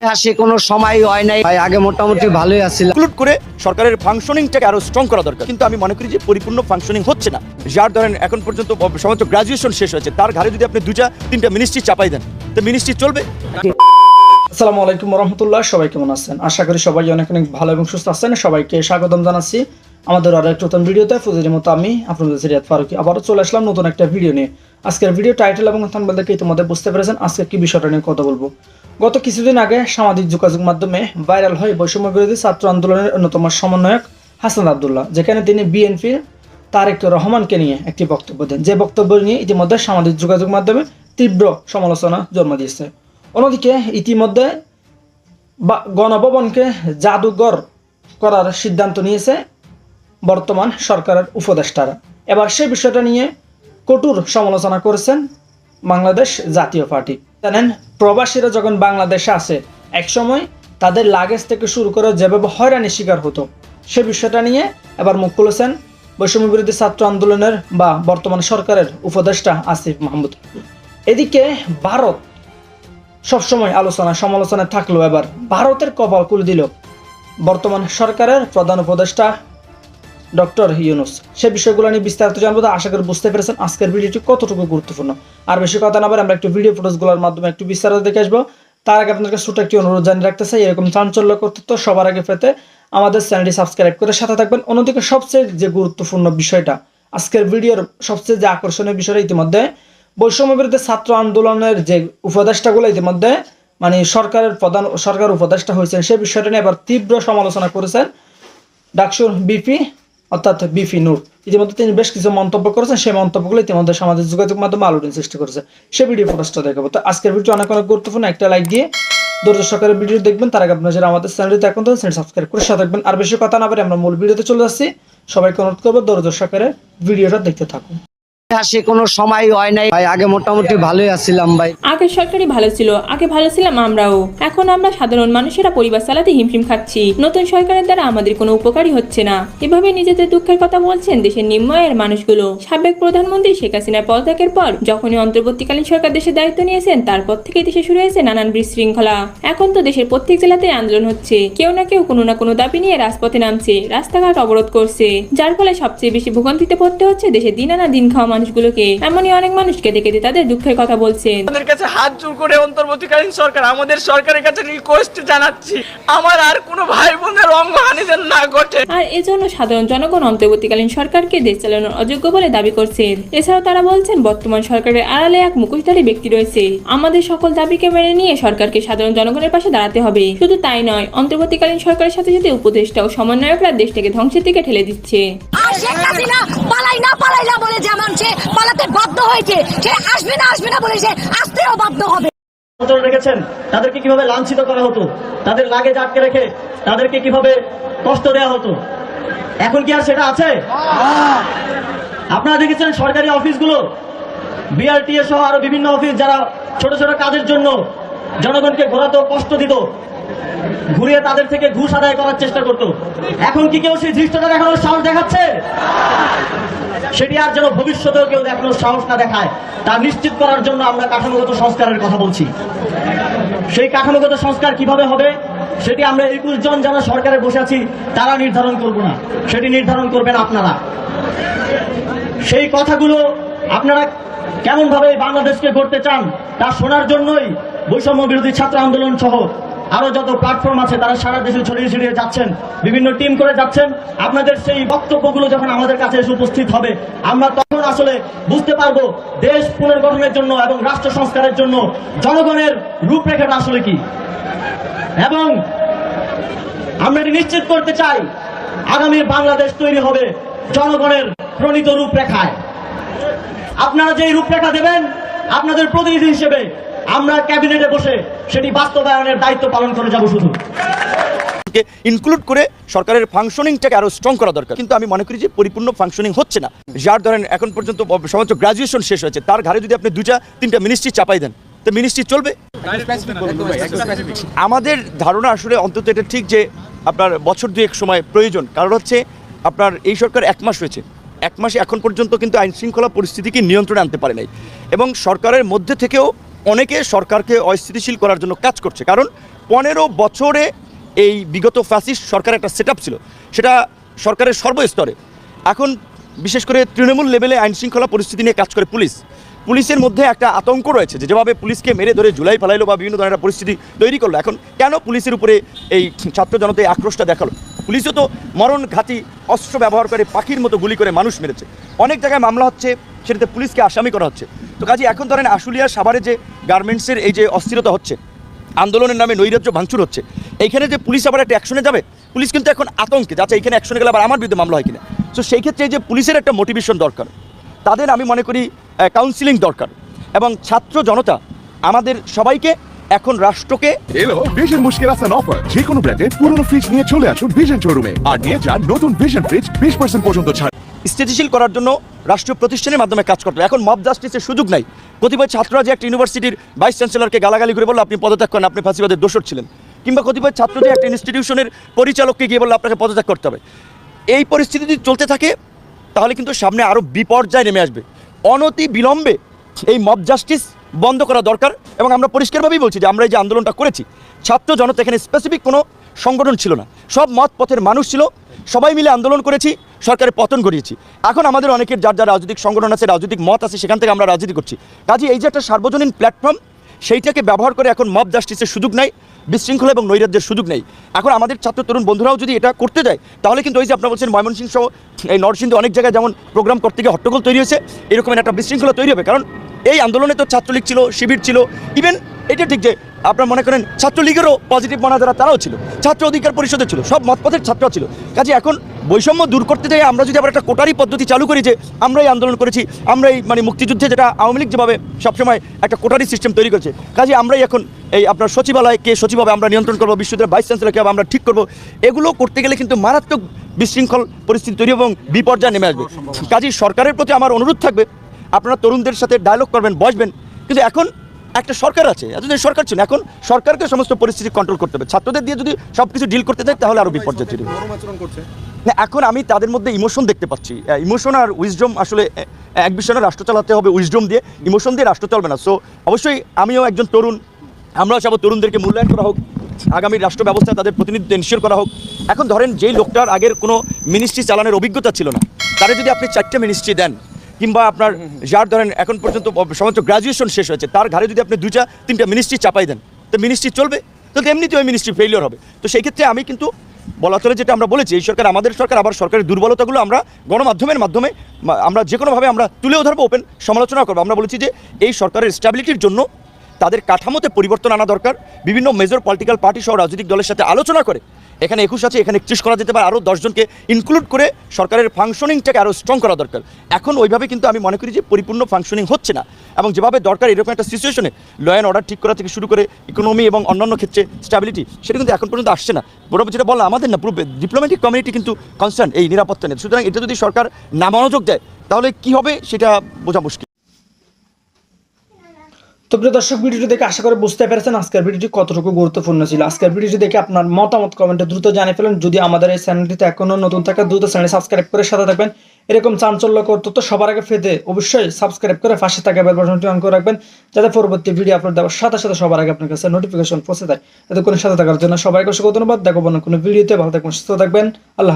সে কোনো সময় হয় নাই ভাই, আগে মোটামুটি ভালোই আছিল। ইনক্লুড করে সরকারের ফাংশনিংটাকে আরো স্ট্রং করা দরকার, কিন্তু আমি মনে করি যে পরিপূর্ণ ফাংশনিং হচ্ছে না। যার ধরেন এখন পর্যন্ত সমাজ গ্রাজুয়েশন শেষ হয়েছে, তার ঘাড়ে যদি আপনি 2-3টা মিনিস্ট্রি চাপাই দেন, তো মিনিস্ট্রি চলবে? আসসালামু আলাইকুম রহমতুল্লাহ, সবাই কেমন আছেন? আশা করি সবাই অনেক অনেক ভালো এবং সুস্থ আছেন। সবাইকে স্বাগতম জানাচ্ছি আমাদের আরো একটা নতুন ভিডিওতে। ফুজির মতো আমি আপনাদের সিরিয়াত ফারুকি আবারও চলে আসলাম নতুন একটা ভিডিও নিয়ে। আজকের ভিডিও টাইটেল এবং থাম্বনেল দেখে তোমাদের বুঝতে পেরেছেন আজকে কি বিষয়টা নিয়ে কথা বলবো। গত কিছুদিন আগে সামাজিক যোগাযোগ মাধ্যমে ভাইরাল হয় বৈষম্য বিরোধী ছাত্র আন্দোলনের অন্যতম সমন্বয়ক হাসান আব্দুল্লাহ, যেখানে তিনি বিএনপির তারেক রহমানকে নিয়ে একটি বক্তব্য দেন, যে বক্তব্য নিয়ে ইতিমধ্যে সামাজিক যোগাযোগ মাধ্যমে তীব্র সমালোচনা জন্ম দিয়েছে। অন্যদিকে ইতিমধ্যে গণভবনকে জাদুঘর করার সিদ্ধান্ত নিয়েছে বর্তমান সরকারের উপদেষ্টারা। এবার সেই বিষয়টা নিয়ে কঠোর সমালোচনা করেছেন বাংলাদেশ জাতীয় পার্টি। জানেন, প্রবাসীরা যখন বাংলাদেশে আসে একসময় তাদের লাগেজ থেকে শুরু করে যেভাবে হয়রানির শিকার হতো, সে বিষয়টা নিয়ে এবার মুখ খুলেছেন বৈষম্য বিরোধী ছাত্র আন্দোলনের বা বর্তমান সরকারের উপদেষ্টা আসিফ মাহমুদ। এদিকে ভারত সবসময় সমালোচনায় থাকলেও এবার ভারতের কপাল খুলে দিল বর্তমান সরকারের প্রধান উপদেষ্টা ডক্টর ইউনূস। সে বিষয়গুলো নিয়ে বিস্তারিত জানবো। আশা করি বুঝতে পেরেছেন আজকের ভিডিওটি কতটুকু গুরুত্বপূর্ণ। আর বেশি কথা না বলে আমরা একটু ভিডিও ফুটেজগুলোর মাধ্যমে একটু বিস্তারিত দেখে আসবো। তার আগে আপনাদের ছোট একটি অনুরোধ জানিয়ে রাখতে চাই, এরকম চাঞ্চল্যকর তথ্য সবার আগে পেতে আমাদের চ্যানেলটি সাবস্ক্রাইব করে সাথে থাকবেন। অন্যদিকে সবচেয়ে যে গুরুত্বপূর্ণ বিষয়টা, আজকের ভিডিওর সবচেয়ে যে আকর্ষণীয় বিষয়টা, ইতিমধ্যে বৈষম্য বিরোধী ছাত্র আন্দোলনের যে উপদেষ্টাগুলো ইতিমধ্যে সরকার উপদেষ্টা হয়েছেন, সে বিষয়টা নিয়ে এবার তীব্র সমালোচনা করেছেন ডাকসুর বিপি অর্থাৎ বিপি নূর। ইতিমধ্যে তিনি বেশ কিছু মন্তব্য করেছেন, সেই মন্তব্যগুলো ইতিমধ্যে সামাজিক যোগাযোগ মাধ্যমে আলোড়ন সৃষ্টি করেছে। সে ভিডিও ফুটেজটা দেখাবো। তো আজকের ভিডিও অনেক অনেক গুরুত্বপূর্ণ, একটা লাইক দিয়ে ধৈর্য সহকারে ভিডিও দেখবেন। তার আগে আপনারা যারা আমাদের চ্যানেলটিতে এখন তো চ্যানেল সাবস্ক্রাইব করে সাথে থাকবেন। আর বেশি কথা না বলে আমরা মূল ভিডিওতে চলে যাচ্ছি। সবাইকে অনুরোধ করবো ধৈর্য সহকারে ভিডিওটা দেখতে থাকুন। সে কোনো সময় হয় নাই ভাই, আগে মোটামুটি ভালোই আছিলাম ভাই। আগের সরকারই ভালো ছিল, আগে ভালো ছিলাম আমরাও। এখন আমরা সাধারণ মানুষেরা পরিবার চালাতে হিমশিম খাচ্ছি। নতুন সরকারের দ্বারা আমাদের কোনো উপকারই হচ্ছে না। এভাবে নিজেদের দুঃখের কথা বলছেন দেশের নিম্ন আয়ের মানুষগুলো। সাবেক প্রধানমন্ত্রী শেখ হাসিনার পদত্যাগের পর যখনই অন্তর্বর্তীকালীন সরকার দেশের দায়িত্ব নিয়েছেন, তারপর থেকেই দেশে শুরু হয়েছে নানান বিশৃঙ্খলা। এখন তো দেশের প্রত্যেক জেলাতেই আন্দোলন হচ্ছে, কেউ না কেউ কোনো না কোনো দাবি নিয়ে রাজপথে নামছে, রাস্তাঘাট অবরোধ করছে, যার ফলে সবচেয়ে বেশি ভোগান্তিতে পড়তে হচ্ছে দেশের দিন আনা দিন খাওয়া মানুষগুলোকে। এমনই অনেক মানুষকে দেখে তাদের দুঃখের কথা বলছেন। আমাদের কাছে হাত জোর করে অন্তর্বর্তীকালীন সরকার, আমাদের সরকারের কাছে রিকোয়েস্ট জানাচ্ছি, আমার আর কোনো ভাই বোনের অঙ্গহানি যেন না ঘটে। আর এজন্য সাধারণ জনগণ অন্তর্বর্তীকালীন সরকারকে দেশ চালানোর অযোগ্য বলে দাবি করছেন। এছাড়াও তারা বলছেন বর্তমান সরকারের আড়ালে এক মুখোশধারী ব্যক্তি রয়েছে। আমাদের সকল দাবিকে মেনে নিয়ে সরকারকে সাধারণ জনগণের পাশে দাঁড়াতে হবে। শুধু তাই নয়, অন্তর্বর্তীকালীন সরকারের সাথে সাথে উপদেষ্টা ও সমন্বয়করা দেশটাকে ধ্বংসের দিকে ঠেলে দিচ্ছে। পালাতে বাধ্য হয়েছে, সে আসবে না বলে সে আসতেও বাধ্য হবে। রেখেছেন তাদেরকে কিভাবে লাঞ্ছিত করা হতো, তাদের লাগেজ আটকে রেখে তাদেরকে কিভাবে কষ্ট দেওয়া হতো, এখন কি আর সেটা আছে? আপনারা দেখেছেন সরকারি অফিসগুলো, বিআরটিএ সহ আরো বিভিন্ন অফিস, যারা ছোট ছোট কাজের জন্য জনগণকে ঘোরাতো, কষ্ট দিত, ঘুরিয়ে তাদের থেকে ঘুষ আদায় করার চেষ্টা করত, এখন কি কেউ সেই ধৃষ্টতা দেখানোর সাহস দেখাচ্ছে? সেটি আর যেন ভবিষ্যতেও কেউ দেখানোর সাহস না দেখায়, তা নিশ্চিত করার জন্য আমরা কাঠামোগত সংস্কারের কথা বলছি। সেই কাঠামোগত সংস্কার কিভাবে হবে সেটি আমরা 21 জন যারা সরকারে বসে আছি তারা নির্ধারণ করব না, সেটি নির্ধারণ করবেন আপনারা। সেই কথাগুলো আপনারা কেমন ভাবে বাংলাদেশকে গড়তে চান তা শোনার জন্যই বৈষম্য বিরোধী ছাত্র আন্দোলন সহ আরো যত প্ল্যাটফর্ম আছে তারা সারা দেশে ছড়িয়ে ছিটিয়ে যাচ্ছেন, বিভিন্ন টিম করে যাচ্ছেন। আপনাদের সেই বক্তব্যগুলো যখন আমাদের কাছে এসে উপস্থিত হবে, আমরা তখন আসলে বুঝতে পারবো দেশ পুনর্গঠনের জন্য এবং রাষ্ট্র সংস্কারের জন্য জনগণের রূপরেখাটা আসলে কি। এবং আমরা এটি নিশ্চিত করতে চাই আগামী বাংলাদেশ তৈরি হবে জনগণের প্রণীত রূপরেখায়। আপনারা যে রূপরেখা দেবেন, আপনাদের প্রতিনিধি হিসেবে আমরা ক্যাবিনেটে বসে সেটি বাস্তবায়নের দায়িত্ব পালন করে যাব। শুধু ইনক্লুড করে সরকারের ফাংশনিংটাকে আরো স্ট্রং করা দরকার, কিন্তু আমি মনে করি যে পরিপূর্ণ ফাংশনিং হচ্ছে না। যার ধরেন এখন পর্যন্ত সমাজ গ্রাজুয়েশন শেষ হয়েছে, তার ঘাড়ে যদি আপনি 2-3টা মিনিস্ট্রি চাপাই দেন, তো মিনিস্ট্রি চলবে? আমাদের ধারণা আসলে অন্তত এটা ঠিক যে আপনার বছর 2 সময় প্রয়োজন। কারণ হচ্ছে আপনার এই সরকার 1 মাস হয়েছে, 1 মাসে এখন পর্যন্ত কিন্তু আইন শৃঙ্খলা পরিস্থিতিকে নিয়ন্ত্রণে আনতে পারে নাই, এবং সরকারের মধ্যে থেকেও অনেকে সরকারকে অস্থিতিশীল করার জন্য কাজ করছে। কারণ 15 বছরে এই বিগত ফ্যাসিস্ট সরকারের একটা সেট ছিল, সেটা সরকারের সর্বস্তরে। এখন বিশেষ করে তৃণমূল লেভেলে আইনশৃঙ্খলা পরিস্থিতি নিয়ে কাজ করে পুলিশের মধ্যে একটা আতঙ্ক রয়েছে যে যেভাবে পুলিশকে মেরে ধরে জুলাই ফেলাইলো বা বিভিন্ন ধরনের পরিস্থিতি তৈরি করলো, এখন কেন পুলিশের উপরে এই ছাত্র জনতায় আক্রোশটা দেখালো? পুলিশও তো মরণ ঘাতি অস্ত্র ব্যবহার করে পাখির মতো গুলি করে মানুষ মেরেছে, অনেক জায়গায় মামলা হচ্ছে, সেটাতে পুলিশকে আসামি করা হচ্ছে। তো কাজে এখন ধরেন আশুলিয়া সাভারে যে গার্মেন্টসের এই যে অস্থিরতা হচ্ছে, আন্দোলনের নামে নৈরাজ্য ভাঙচুর হচ্ছে, এইখানে যে পুলিশ আবার একটা অ্যাকশনে যাবে, পুলিশ কিন্তু এখন আতঙ্কে যাচ্ছে এখানে অ্যাকশনে গেলে আবার আমার বিরুদ্ধে মামলা হয় কিনা। তো সেই ক্ষেত্রে এই যে পুলিশের একটা মোটিভেশন দরকার, তাদের আমি মনে করি কাউন্সিলিং দরকার, এবং ছাত্র জনতা আমাদের সবাইকে এখন রাষ্ট্রকে এলো ভিশন মুশকিল আসান অফার। যে কোনো ব্র্যান্ডের পুরনো ফ্রিজ নিয়ে চলে আসুন ভিশন শোরুমে আর নিয়ে যান নতুন ভিশন ফ্রিজ 20% পর্যন্ত ছাড়। স্থিতিশীল করার জন্য রাষ্ট্রীয় প্রতিষ্ঠানের মাধ্যমে কাজ করতে হবে। এখন মব জাস্টিসের সুযোগ নাই। কতিপয় ছাত্ররা যে একটা ইউনিভার্সিটির ভাইস চ্যান্সেলরকে গালাগালি করে বললো আপনি পদত্যাগ করেন, আপনি ফাঁসিবাদের দোষর ছিলেন, কিংবা কতিপয় ছাত্র যে একটা ইনস্টিটিউশনের পরিচালককে গিয়ে বললো আপনাকে পদত্যাগ করতে হবে, এই পরিস্থিতি যদি চলতে থাকে তাহলে কিন্তু সামনে আরও বিপর্যয় নেমে আসবে। অনতি বিলম্বে এই মব জাস্টিস বন্ধ করা দরকার। এবং আমরা পরিষ্কারভাবেই বলছি যে আমরা এই যে আন্দোলনটা করেছি, ছাত্র জনতা এখানে স্পেসিফিক কোনো সংগঠন ছিল না, সব মত পথের মানুষ ছিল, সবাই মিলে আন্দোলন করেছি, সরকারের পতন ঘটিয়েছি। এখন আমাদের অনেকের যার যার রাজনৈতিক সংগঠন আছে, রাজনৈতিক মত আছে, সেখান থেকে আমরা রাজনীতি করছি। কাজে এই যে একটা সার্বজনীন প্ল্যাটফর্ম, সেইটাকে ব্যবহার করে এখন মব জাস্টিসের সুযোগ নাই, বিশৃঙ্খলা এবং নৈরাজ্যের সুযোগ নেই। এখন আমাদের ছাত্র তরুণ বন্ধুরাও যদি এটা করতে যায় তাহলে কিন্তু ওই যে আপনারা বলছেন ময়মনসিংহ সহ এই নরসিংদী অনেক জায়গায় যেমন প্রোগ্রাম করতে গিয়ে হট্টগোল তৈরি হয়েছে, এরকমের একটা বিশৃঙ্খলা তৈরি হবে। কারণ এই আন্দোলনে তো ছাত্রলীগ ছিল, শিবির ছিল, ইভেন এটা ঠিক যে আপনারা মনে করেন ছাত্রলীগেরও পজিটিভ মনা যারা তারাও ছিল, ছাত্র অধিকার পরিষদে ছিল, সব মতপথের ছাত্র ছিল। কাজে এখন বৈষম্য দূর করতে যাই আমরা যদি আবার একটা কোটারি পদ্ধতি চালু করি যে আমরাই আন্দোলন করেছি, আমরাই মানে মুক্তিযুদ্ধে যেটা আওয়ামী লীগ যেভাবে সবসময় একটা কোটারি সিস্টেম তৈরি করেছে, কাজে আমরাই এখন এই আপনার সচিবালয়কে সচিবভাবে আমরা নিয়ন্ত্রণ করবো, বিশ্ববিদ্যালয়ের ভাইস চ্যান্সেলরকে আমরা ঠিক করবো, এগুলো করতে গেলে কিন্তু মারাত্মক বিশৃঙ্খল পরিস্থিতি তৈরি এবং বিপর্যয় নেমে আসবে। কাজে সরকারের প্রতি আমার অনুরোধ থাকবে আপনারা তরুণদের সাথে ডায়লগ করবেন, বসবেন। কিন্তু এখন একটা সরকার আছে, এতদিন সরকার ছিল, এখন সরকারকে সমস্ত পরিস্থিতি কন্ট্রোল করতে হবে। ছাত্রদের দিয়ে যদি সব কিছু ডিল করতে যায় তাহলে আরও বিপর্যয় তৈরি হবে। না, এখন আমি তাদের মধ্যে ইমোশন দেখতে পাচ্ছি। ইমোশন আর উইজডম আসলে এক বিষয় না, রাষ্ট্র চালাতে হবে উইজডম দিয়ে, ইমোশন দিয়ে রাষ্ট্র চলবে না। সো অবশ্যই আমিও একজন তরুণ, আমরাও সব তরুণদেরকে মূল্যায়ন করা হোক, আগামী রাষ্ট্র ব্যবস্থায় তাদের প্রতিনিধিত্ব এনশিওর করা হোক। এখন ধরেন যেই লোকটার আগের কোনো মিনিস্ট্রি চালানোর অভিজ্ঞতা ছিল না, তারা যদি আপনি 4টে মিনিস্ট্রি দেন, কিংবা আপনার যার ধরেন এখন পর্যন্ত সমাজ গ্রাজুয়েশন শেষ হয়েছে তার ঘাড়ে যদি আপনি 2-3টা মিনিস্ট্রি চাপাই দেন, তো মিনিস্ট্রি চলবে? তাহলে এমনিতে ওই মিনিস্ট্রি ফেলিওর হবে। তো সেই ক্ষেত্রে আমি কিন্তু বলা চলে যেটা আমরা বলেছি, এই সরকার আমাদের সরকার, আবার সরকারের দুর্বলতাগুলো আমরা গণমাধ্যমের মাধ্যমে আমরা যে কোনোভাবে আমরা তুলেও ধরবো, ওপেন সমালোচনা করবো। আমরা বলেছি যে এই সরকারের স্ট্যাবিলিটির জন্য তাদের কাঠামোতে পরিবর্তন আনা দরকার, বিভিন্ন মেজর পলিটিক্যাল পার্টি সহ রাজনৈতিক দলের সাথে আলোচনা করে, এখানে 21 আছে, এখানে 31 করা যেতে পারে, আরও 10 জনকে ইনক্লুড করে সরকারের ফাংশনিংটাকে আরও স্ট্রং করা দরকার। এখন ওইভাবে কিন্তু আমি মনে করি যে পরিপূর্ণ ফাংশনিং হচ্ছে না, এবং যেভাবে দরকার এরকম একটা সিচুয়েশনে ল অ্যান্ড অর্ডার ঠিক করা থেকে শুরু করে ইকোনমি এবং অন্যান্য ক্ষেত্রে স্ট্যাবিলিটি, সেটা কিন্তু এখন পর্যন্ত আসছে না। বরং যেটা বললাম, আমাদের না পুরো ডিপ্লোম্যাটিক কমিউনিটি কিন্তু কনসার্ন এই নিরাপত্তা নিয়ে। সুতরাং এটা যদি সরকার না মনোযোগ দেয় তাহলে কি হবে সেটা বোঝা মুশকিল। তো প্রিয় দর্শক, ভিডিওটি দেখে আশা করে বুঝতে পেরেছেন আজকের ভিডিওটি কতটুকু গুরুত্বপূর্ণ ছিল। আজকের ভিডিওটি দেখে আপনার মতামত কমেন্টে দ্রুত জানিয়ে ফেলেন। যদি আমাদের এই চ্যানেলটিতে এখনো নতুন থাকে দ্রুত চ্যানেল সাবস্ক্রাইব করে সাথে থাকবেন। এরকম চাঞ্চল্যকর তথ্য সবার আগে পেতে অবশ্যই সাবস্ক্রাইব করে পাশে থাকা বেল বাটনটি অন করে রাখবেন, যাতে পরবর্তী ভিডিও আপলোড দেওয়ার সাথে সাথে সবার আগে আপনার কাছে নোটিফিকেশন পৌঁছে যায়। এতক্ষণ সাথে থাকার জন্য সবাইকে অসংখ্য ধন্যবাদ। দেখো কোনো ভিডিওতে, ভালো থাকবেন, সুস্থ থাকবেন, আল্লাহ হাফেজ।